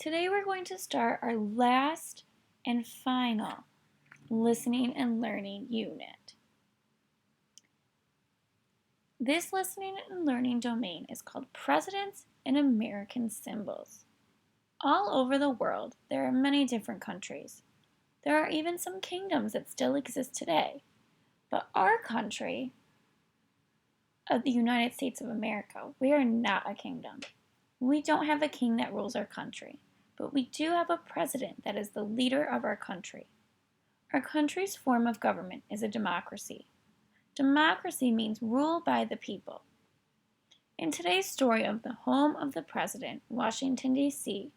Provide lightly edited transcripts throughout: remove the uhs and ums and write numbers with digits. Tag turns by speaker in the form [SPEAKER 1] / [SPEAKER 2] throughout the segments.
[SPEAKER 1] Today we're going to start our last and final listening and learning unit. This listening and learning domain is called Presidents and American Symbols. All over the world, there are many different countries. There are even some kingdoms that still exist today. But our country, of the United States of America, we are not a kingdom. We don't have a king that rules our country. But we do have a president that is the leader of our country. Our country's form of government is a democracy. Democracy means rule by the people. In today's story of the home of the president, Washington, D.C.,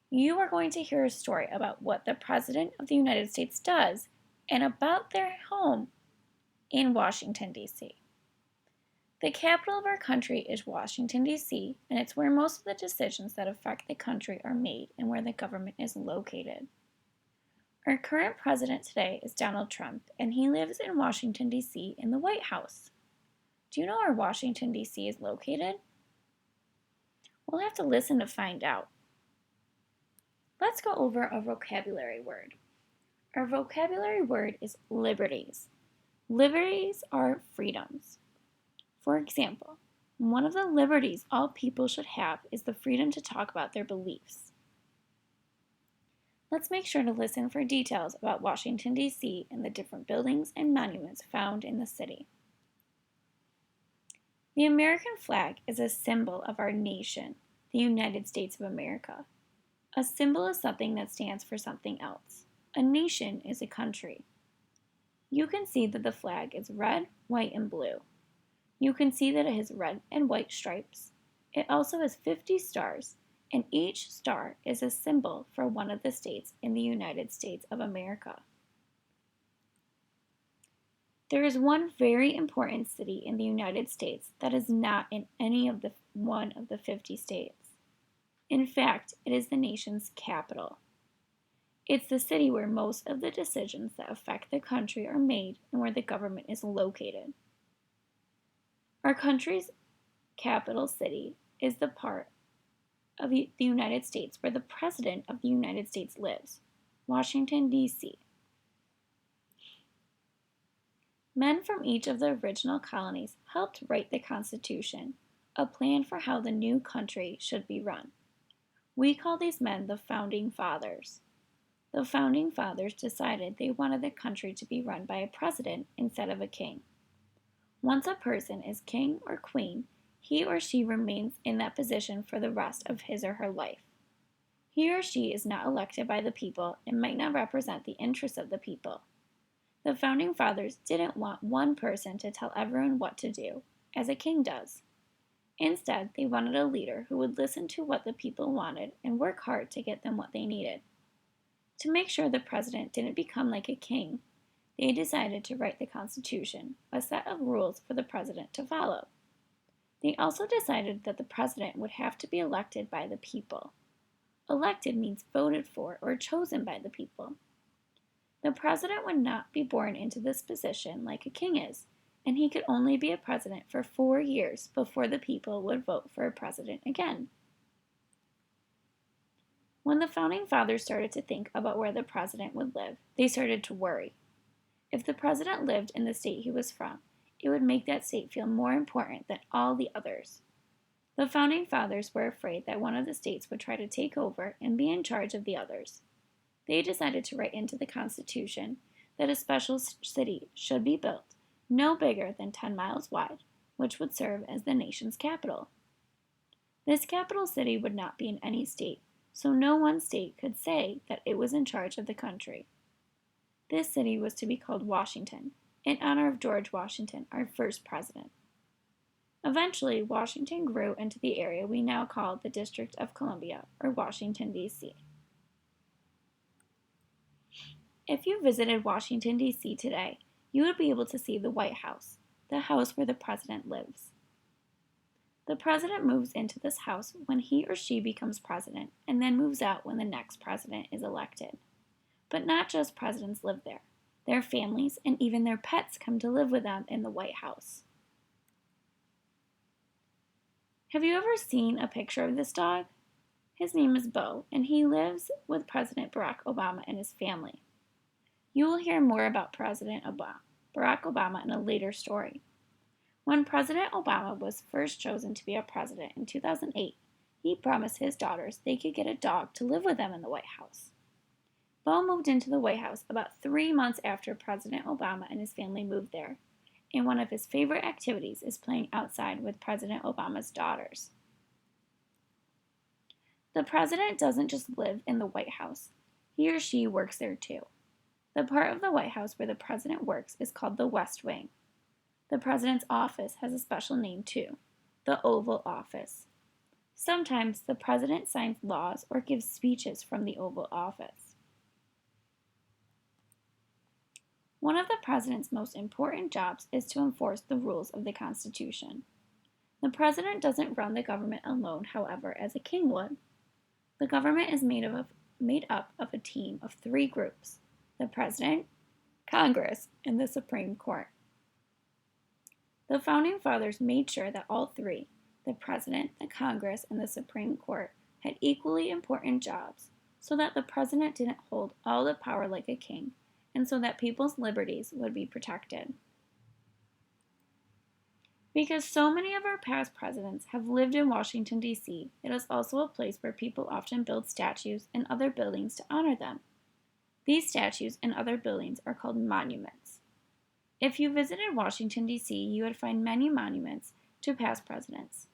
[SPEAKER 1] you are going to hear a story about what the President of the United States does and about their home in Washington, D.C. The capital of our country is Washington, D.C., and it's where most of the decisions that affect the country are made and where the government is located. Our current president today is Donald Trump, and he lives in Washington, D.C. in the White House. Do you know where Washington, D.C. is located? We'll have to listen to find out. Let's go over a vocabulary word. Our vocabulary word is liberties. Liberties are freedoms. For example, one of the liberties all people should have is the freedom to talk about their beliefs. Let's make sure to listen for details about Washington, D.C. and the different buildings and monuments found in the city. The American flag is a symbol of our nation, the United States of America. A symbol is something that stands for something else. A nation is a country. You can see that the flag is red, white, and blue. You can see that it has red and white stripes. It also has 50 stars, and each star is a symbol for one of the states in the United States of America. There is one very important city in the United States that is not in any of the one of the 50 states. In fact, it is the nation's capital. It's the city where most of the decisions that affect the country are made and where the government is located. Our country's capital city is the part of the United States where the President of the United States lives, Washington, D.C. Men from each of the original colonies helped write the Constitution, a plan for how the new country should be run. We call these men the Founding Fathers. The Founding Fathers decided they wanted the country to be run by a president instead of a king. Once a person is king or queen, he or she remains in that position for the rest of his or her life. He or she is not elected by the people and might not represent the interests of the people. The Founding Fathers didn't want one person to tell everyone what to do, as a king does. Instead, they wanted a leader who would listen to what the people wanted and work hard to get them what they needed. To make sure the president didn't become like a king, they decided to write the Constitution, a set of rules for the president to follow. They also decided that the president would have to be elected by the people. Elected means voted for or chosen by the people. The president would not be born into this position like a king is, and he could only be a president for 4 years before the people would vote for a president again. When the Founding Fathers started to think about where the president would live, they started to worry. If the president lived in the state he was from, it would make that state feel more important than all the others. The Founding Fathers were afraid that one of the states would try to take over and be in charge of the others. They decided to write into the Constitution that a special city should be built, no bigger than 10 miles wide, which would serve as the nation's capital. This capital city would not be in any state, so no one state could say that it was in charge of the country. This city was to be called Washington, in honor of George Washington, our first president. Eventually, Washington grew into the area we now call the District of Columbia, or Washington, D.C. If you visited Washington, D.C. today, you would be able to see the White House, the house where the president lives. The president moves into this house when he or she becomes president, and then moves out when the next president is elected. But not just presidents live there. Their families and even their pets come to live with them in the White House. Have you ever seen a picture of this dog? His name is Bo, and he lives with President Barack Obama and his family. You will hear more about Barack Obama in a later story. When President Obama was first chosen to be a president in 2008, he promised his daughters they could get a dog to live with them in the White House. Bo moved into the White House about 3 months after President Obama and his family moved there, and one of his favorite activities is playing outside with President Obama's daughters. The president doesn't just live in the White House. He or she works there too. The part of the White House where the president works is called the West Wing. The president's office has a special name too, the Oval Office. Sometimes the president signs laws or gives speeches from the Oval Office. One of the president's most important jobs is to enforce the rules of the Constitution. The president doesn't run the government alone, however, as a king would. The government is made up of a team of 3 groups: the President, Congress, and the Supreme Court. The Founding Fathers made sure that all 3, the President, the Congress, and the Supreme Court, had equally important jobs, so that the President didn't hold all the power like a king, and so that people's liberties would be protected. Because so many of our past presidents have lived in Washington, D.C., it is also a place where people often build statues and other buildings to honor them. These statues and other buildings are called monuments. If you visited Washington, D.C., you would find many monuments to past presidents.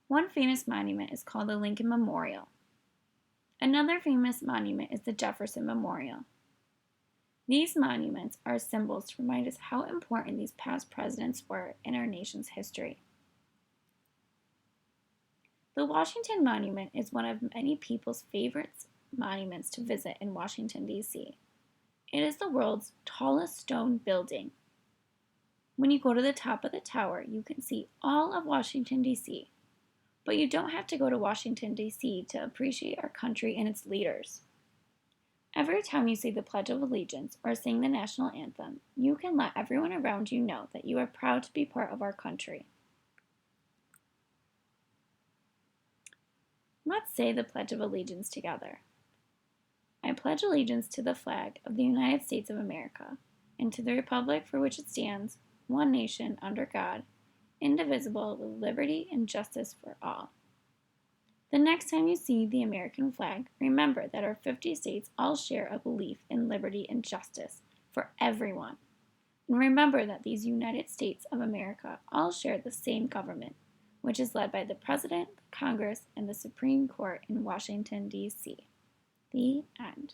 [SPEAKER 1] One famous monument is called the Lincoln Memorial. Another famous monument is the Jefferson Memorial. These monuments are symbols to remind us how important these past presidents were in our nation's history. The Washington Monument is one of many people's favorite monuments to visit in Washington, D.C. It is the world's tallest stone building. When you go to the top of the tower, you can see all of Washington, D.C. But you don't have to go to Washington, D.C. to appreciate our country and its leaders. Every time you say the Pledge of Allegiance or sing the national anthem, you can let everyone around you know that you are proud to be part of our country. Let's say the Pledge of Allegiance together. I pledge allegiance to the flag of the United States of America and to the republic for which it stands, one nation under God, indivisible, with liberty and justice for all. The next time you see the American flag, remember that our 50 states all share a belief in liberty and justice for everyone. And remember that these United States of America all share the same government, which is led by the President, Congress, and the Supreme Court in Washington, D.C. The end.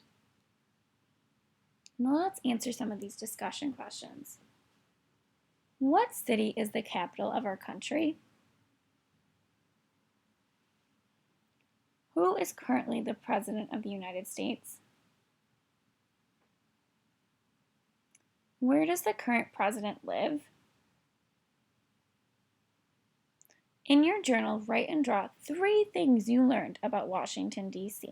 [SPEAKER 1] Now let's answer some of these discussion questions. What city is the capital of our country? Who is currently the President of the United States? Where does the current president live? In your journal, write and draw 3 things you learned about Washington, D.C.